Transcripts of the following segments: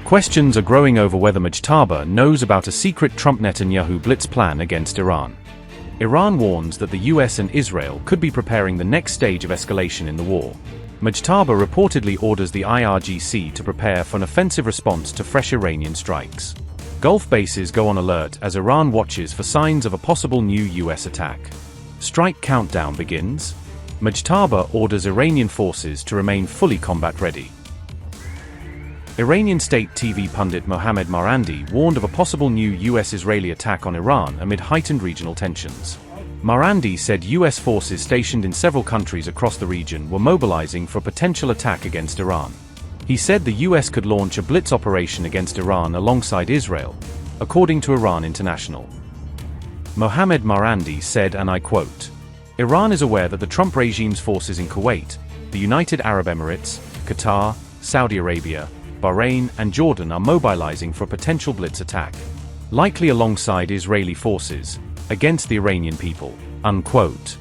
Questions are growing over whether Mojtaba knows about a secret Trump-Netanyahu Blitz plan against Iran. Iran warns that the US and Israel could be preparing the next stage of escalation in the war. Mojtaba reportedly orders the IRGC to prepare for an offensive response to fresh Iranian strikes. Gulf bases go on alert as Iran watches for signs of a possible new US attack. Strike countdown begins. Mojtaba orders Iranian forces to remain fully combat ready. Iranian state TV pundit Mohammad Marandi warned of a possible new U.S. Israeli attack on Iran amid heightened regional tensions. Marandi said U.S. forces stationed in several countries across the region were mobilizing for a potential attack against Iran. He said the U.S. could launch a Blitz operation against Iran alongside Israel, according to Iran International. Mohammad Marandi said, and I quote, "Iran is aware that the Trump regime's forces in Kuwait, the United Arab Emirates, Qatar, Saudi Arabia, Bahrain and Jordan are mobilizing for a potential Blitz attack, likely alongside Israeli forces, against the Iranian people," unquote.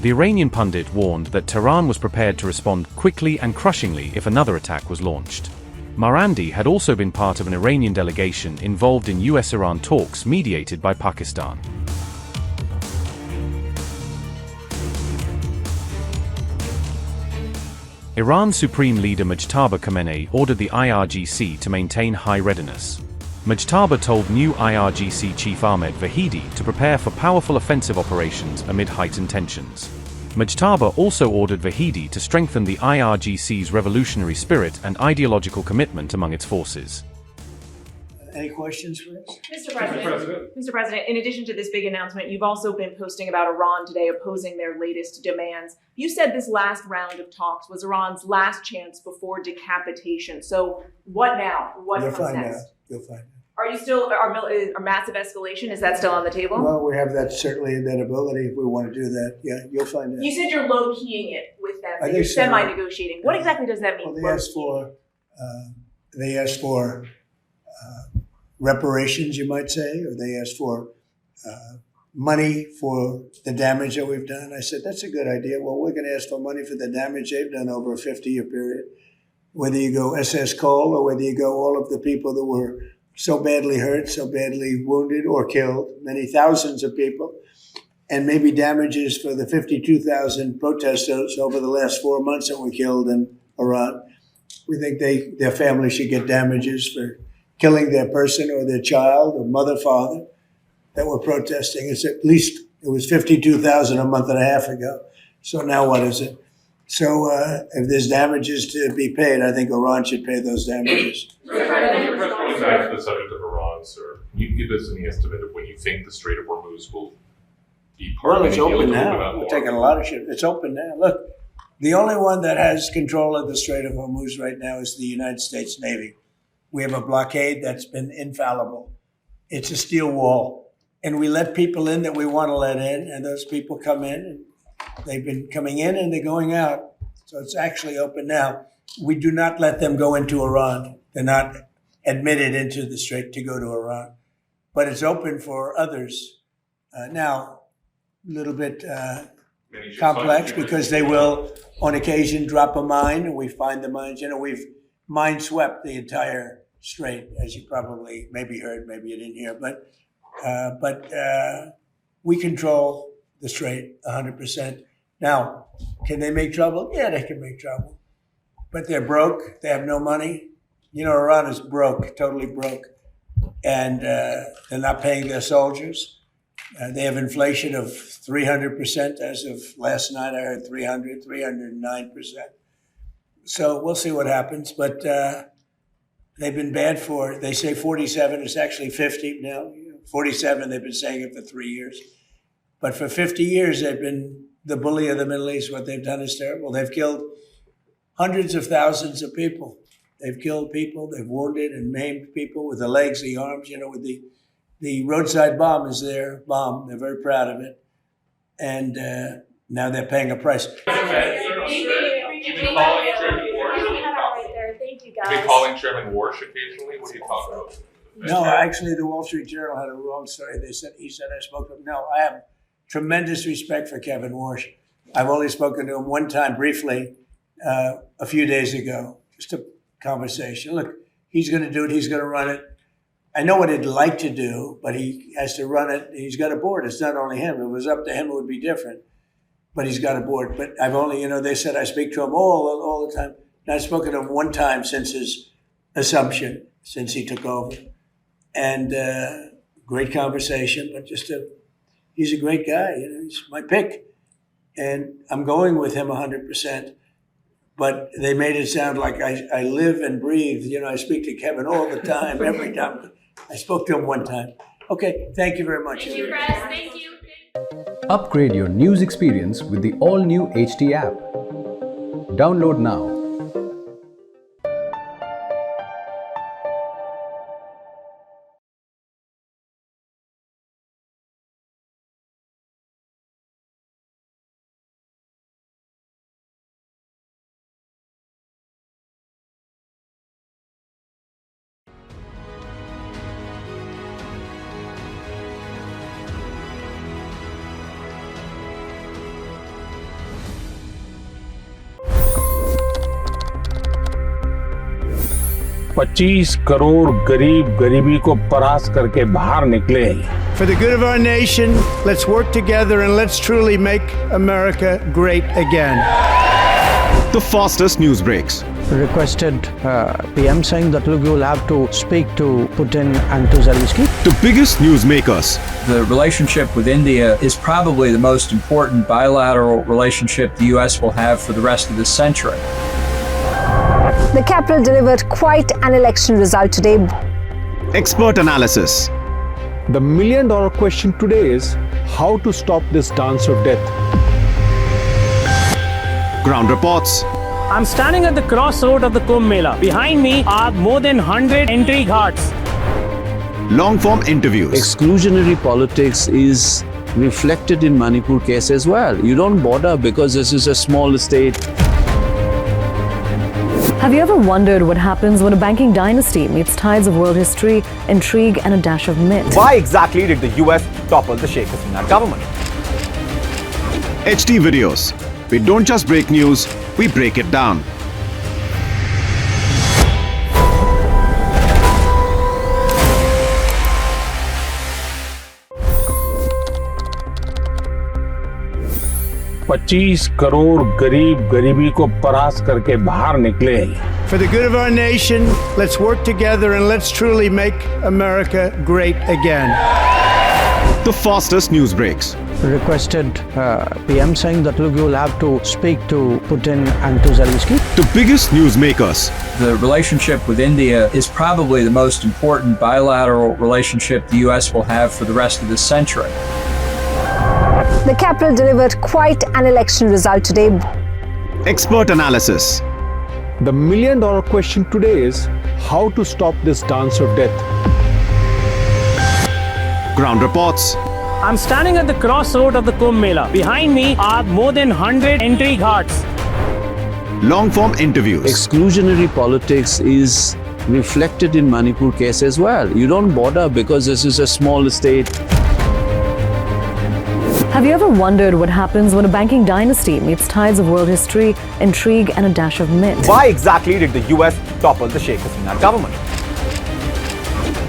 The Iranian pundit warned that Tehran was prepared to respond quickly and crushingly if another attack was launched. Marandi had also been part of an Iranian delegation involved in US-Iran talks mediated by Pakistan. Iran's Supreme Leader Mojtaba Khamenei ordered the IRGC to maintain high readiness. Mojtaba told new IRGC chief Ahmed Vahidi to prepare for powerful offensive operations amid heightened tensions. Mojtaba also ordered Vahidi to strengthen the IRGC's revolutionary spirit and ideological commitment among its forces. Any questions for us? Mr. President, in addition to this big announcement, you've also been posting about Iran today opposing their latest demands. You said this last round of talks was Iran's last chance before decapitation. So what now? What comes next? You'll find out. Are you still, are massive escalation, is that still on the table? Well, we have that certainly that ability if we want to do that. Yeah, you'll find out. You said you're low-keying it with them, I that you're think so. semi-negotiating. What exactly does that mean? Well, they asked for reparations, you might say, or they asked for money for the damage that we've done. I said, that's a good idea. Well, we're going to ask for money for the damage they've done over a 50-year period. Whether you go SS Cole or whether you go all of the people that were so badly hurt, so badly wounded or killed, many thousands of people, and maybe damages for the 52,000 protesters over the last 4 months that were killed in Iran. We think their family should get damages for killing their person or their child or mother, father that were protesting. It's at least, it was 52,000 a month and a half ago. So now what is it? So if there's damages to be paid, I think Iran should pay those damages. Mr. President, back to the subject of Iran, sir. Can you give us any estimate of when you think the Strait of Hormuz will be part of it's open now. We're taking a lot of shit. It's open now. Look, the only one that has control of the Strait of Hormuz right now is the United States Navy. We have a blockade that's been infallible. It's a steel wall. And we let people in that we want to let in, and those people come in, and they've been coming in and they're going out. So it's actually open now. We do not let them go into Iran. They're not admitted into the strait to go to Iran. But it's open for others. Now, a little bit complex because they will, on occasion, drop a mine, and we find the mines. You know, we've mine swept the entire strait, as you probably maybe heard, maybe you didn't hear, but we control the strait 100%. Now, can they make trouble? Yeah, they can make trouble. But they're broke. They have no money. You know, Iran is broke, totally broke. And they're not paying their soldiers. They have inflation of 300% as of last night. I heard 309%. So we'll see what happens. But they've been bad for, they say 47, it's actually 50 now. 47, they've been saying it for 3 years. But for 50 years, they've been the bully of the Middle East. What they've done is terrible. They've killed hundreds of thousands of people. They've killed people. They've wounded and maimed people with the legs, the arms. You know, with the roadside bomb is their bomb. They're very proud of it. And now they're paying a price. You've been calling Chairman Warsh occasionally? What are you talking about? No, actually, the Wall Street Journal had a wrong story. He said I spoke to him. No, I have tremendous respect for Kevin Warsh. I've only spoken to him one time briefly a few days ago, just a conversation. Look, He's going to do it. He's going to run it. I know what he'd like to do, but he has to run it. He's got a board. It's not only him. If it was up to him, it would be different. But he's got a board. But I've only, they said I speak to him all the time. And I've spoken to him one time since his assumption, since he took over. And great conversation, but he's a great guy. He's my pick. And I'm going with him 100%. But they made it sound like I live and breathe. I speak to Kevin all the time, every time. I spoke to him one time. Okay, thank you very much. Thank you, Press. Thank you. Upgrade your news experience with the all-new HT app. Download now. $25 crore गरीब गरीबी को परास्त करके बाहर निकले। For the good of our nation, let's work together and let's truly make America great again. The fastest news breaks. Requested PM saying that look, you will have to speak to Putin and to Zelensky. The biggest news makers. The relationship with India is probably the most important bilateral relationship the U.S. will have for the rest of this century. The capital delivered quite an election result today. Expert analysis. The million-dollar question today is how to stop this dance of death. Ground reports. I'm standing at the crossroad of the Kumbh Mela. Behind me are more than 100 entry ghats. Long-form interviews. Exclusionary politics is reflected in Manipur case as well. You don't bother because this is a small state. Have you ever wondered what happens when a banking dynasty meets tides of world history, intrigue, and a dash of myth? Why exactly did the US topple the Sheikh Hasina government? HT videos. We don't just break news, we break it down. $25 crore गरीब गरीबी को परास्त करके बाहर निकले। For the good of our nation, let's work together and let's truly make America great again. The fastest news breaks. Requested PM saying that look, you will have to speak to Putin and to Zelensky. The biggest news makers. The relationship with India is probably the most important bilateral relationship the U.S. will have for the rest of this century. The capital delivered quite an election result today. Expert analysis. The million-dollar question today is how to stop this dance of death. Ground reports. I'm standing at the crossroad of the Kumbh Mela. Behind me are more than 100 entry ghats. Long-form interviews. Exclusionary politics is reflected in Manipur case as well. You don't bother because this is a small state. Have you ever wondered what happens when a banking dynasty meets tides of world history, intrigue, and a dash of myth? Why exactly did the US topple the Sheikh Hasina government?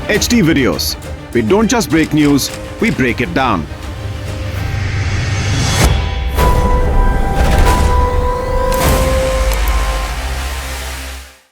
HT videos. We don't just break news, we break it down.